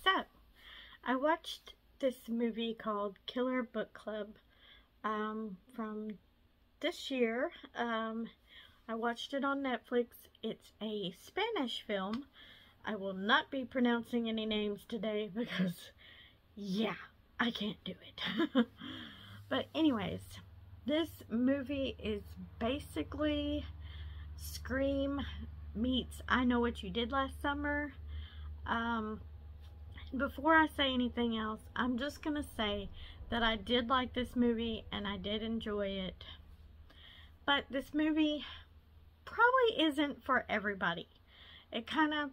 So, I watched this movie called Killer Book Club from this year. I watched it on Netflix. It's a Spanish film. I will not be pronouncing any names today because, yeah, I can't do it. But anyways, this movie is basically Scream meets I Know What You Did Last Summer. Before I say anything else, I'm just gonna say that I did like this movie and I did enjoy it. But this movie probably isn't for everybody. It kind of,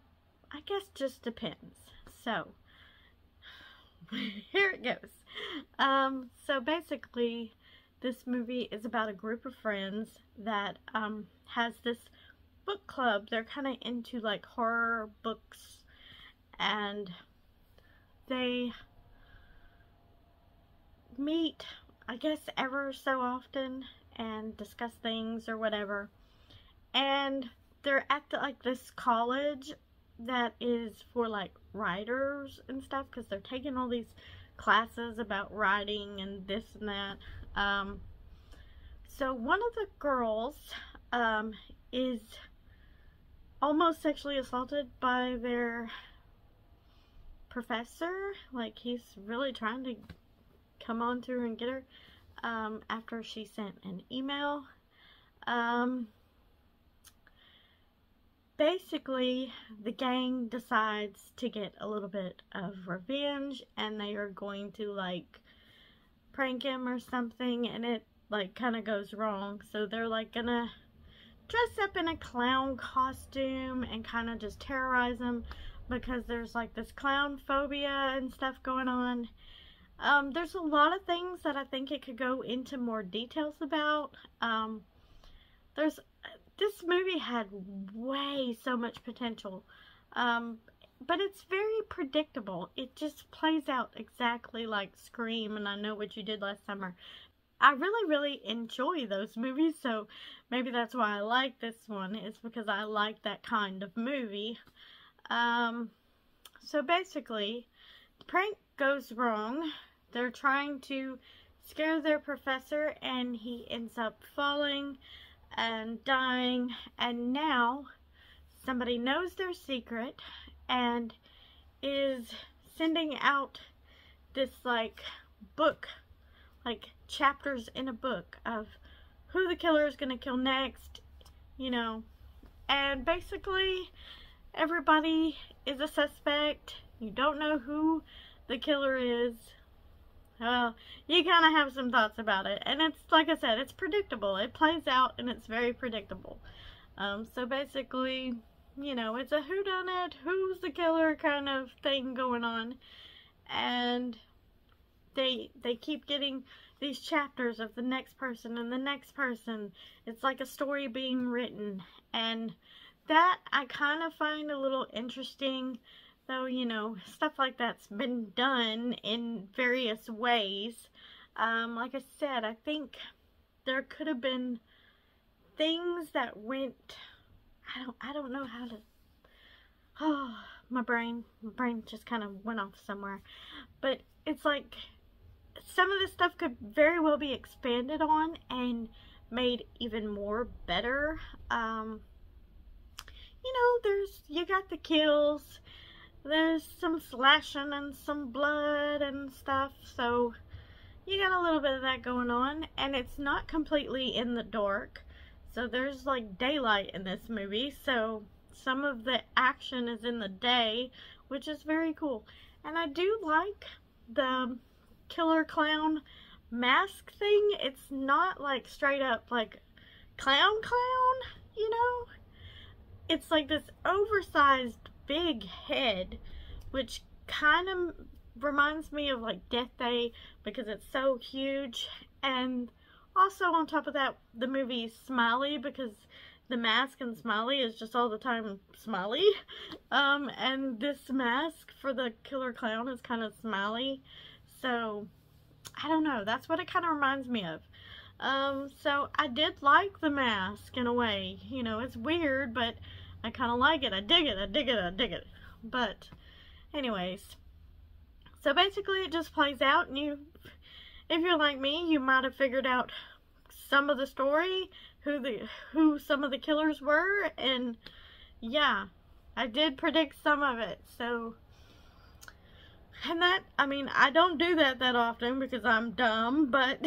I guess, just depends. So, here it goes. So basically, this movie is about a group of friends that has this book club. They're kind of into like horror books, and they meet, I guess, ever so often and discuss things or whatever. And they're at this college that is for like writers and stuff, because they're taking all these classes about writing and this and that. So one of the girls is almost sexually assaulted by their professor. Like, he's really trying to come on to her and get her after she sent an email. Basically, the gang decides to get a little bit of revenge, and they are going to like prank him or something, and it like kind of goes wrong. So they're like gonna dress up in a clown costume and kind of just terrorize him, because there's like this clown phobia and stuff going on. There's a lot of things that I think it could go into more details about. This movie had way so much potential, but it's very predictable. It just plays out exactly like Scream and I Know What You Did Last Summer. I really enjoy those movies, so maybe that's why I like this one, is because I like that kind of movie. So basically, the prank goes wrong. They're trying to scare their professor, and he ends up falling and dying, and now somebody knows their secret and is sending out this like book, like chapters in a book of who the killer is gonna kill next, you know. And basically everybody is a suspect. You don't know who the killer is. Well, you kind of have some thoughts about it, and it's, like I said, it's predictable. It plays out, and it's very predictable. So basically, you know, it's a whodunit, who's the killer kind of thing going on, and they keep getting these chapters of the next person and the next person. It's like a story being written, and that I kind of find a little interesting. Though, you know, stuff like that's been done in various ways. Like I said, I think there could have been things that went, I don't know how to, oh, my brain just kind of went off somewhere. But it's like, some of this stuff could very well be expanded on and made even more better. You know, you got the kills. There's some slashing and some blood and stuff, so you got a little bit of that going on, and it's not completely in the dark, so there's like daylight in this movie, so some of the action is in the day, which is very cool. And I do like the killer clown mask thing. It's not like straight up like clown, you know? It's like this oversized big head, which kind of reminds me of like Death Day, because it's so huge. And also on top of that, the movie Smiley, because the mask in Smiley is just all the time smiley. And this mask for the killer clown is kind of smiley. So I don't know, that's what it kind of reminds me of. So I did like the mask in a way. You know, it's weird, but I kind of like it. I dig it. But Anyways, so basically it just plays out, and if you're like me, you might have figured out some of the story, who some of the killers were, and yeah, I did predict some of it. So, and that, I mean, I don't do that often because I'm dumb, but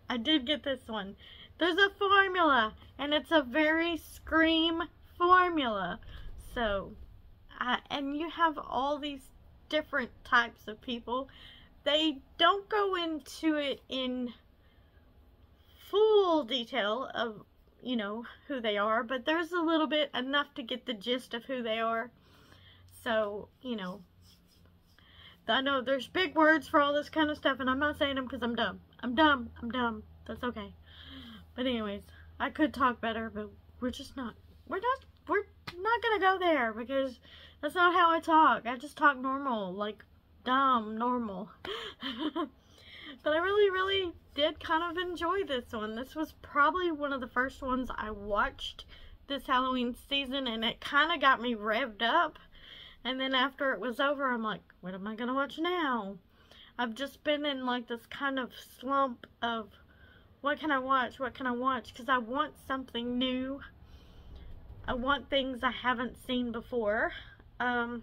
I did get this one. There's a formula, and it's a very Scream formula. So, and you have all these different types of people. They don't go into it in full detail of, you know, who they are, but there's a little bit, enough to get the gist of who they are. So, you know, I know there's big words for all this kind of stuff, and I'm not saying them because I'm dumb. I'm dumb. That's okay. But anyways, I could talk better, but we're not gonna go there because that's not how I talk. I just talk normal, like dumb normal. But I really did kind of enjoy this one. This was probably one of the first ones I watched this Halloween season, and it kind of got me revved up. And then after it was over, I'm like, what am I gonna watch now? I've just been in like this kind of slump of what can I watch, because I want something new. I want things I haven't seen before. I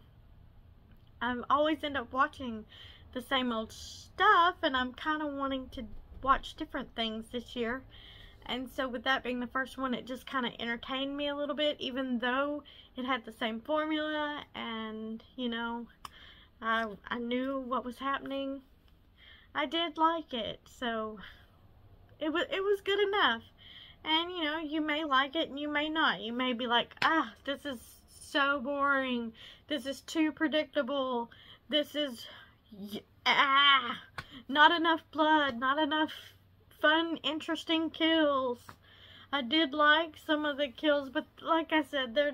always end up watching the same old stuff, and I'm kind of wanting to watch different things this year. And so with that being the first one, it just kind of entertained me a little bit, even though it had the same formula, and, you know, I knew what was happening. I did like it, so it was good enough. And, you know, you may like it and you may not. You may be like, ah, this is so boring. This is too predictable. This is, not enough blood, not enough fun, interesting kills. I did like some of the kills, but like I said, they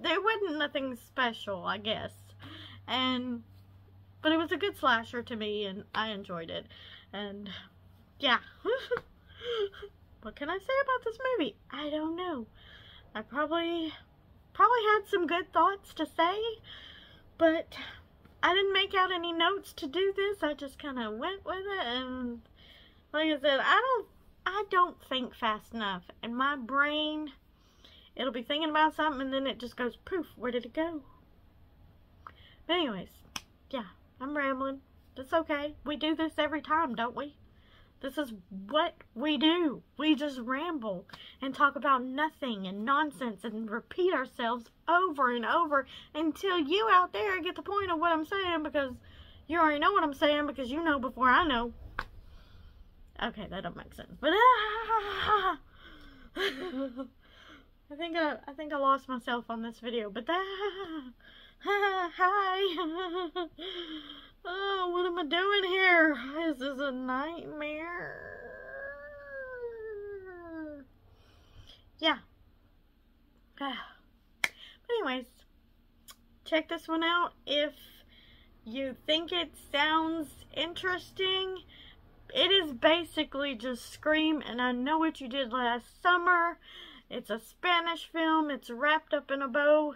wasn't nothing special, I guess. But it was a good slasher to me, and I enjoyed it. And yeah. What can I say about this movie? I don't know. I probably had some good thoughts to say, but I didn't make out any notes to do this. I just kind of went with it, and like I said, I don't think fast enough, and my brain, it'll be thinking about something, and then it just goes poof. Where did it go? But anyways, yeah, I'm rambling. That's okay. We do this every time, don't we? This is what we do. We just ramble and talk about nothing and nonsense and repeat ourselves over and over until you out there get the point of what I'm saying, because you already know what I'm saying, because you know before I know. Okay, that don't make sense. But I think I lost myself on this video. But hi. Oh, what am I doing here? This is a nightmare. Yeah. But anyways, check this one out. If you think it sounds interesting, it is basically just Scream, and I Know What You Did Last Summer. It's a Spanish film. It's wrapped up in a bow.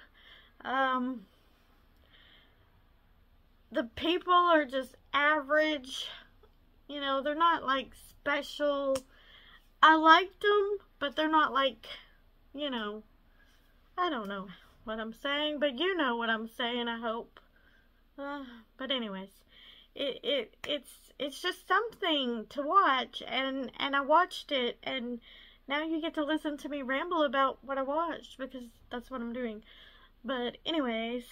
The people are just average. You know, they're not like special. I liked them, but they're not like, you know, I don't know what I'm saying, but you know what I'm saying, I hope. But anyways, it's just something to watch, and I watched it, and now you get to listen to me ramble about what I watched, because that's what I'm doing. But anyways,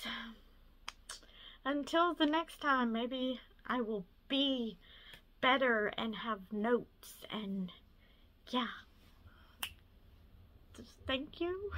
until the next time, maybe I will be better and have notes, and yeah. Just thank you.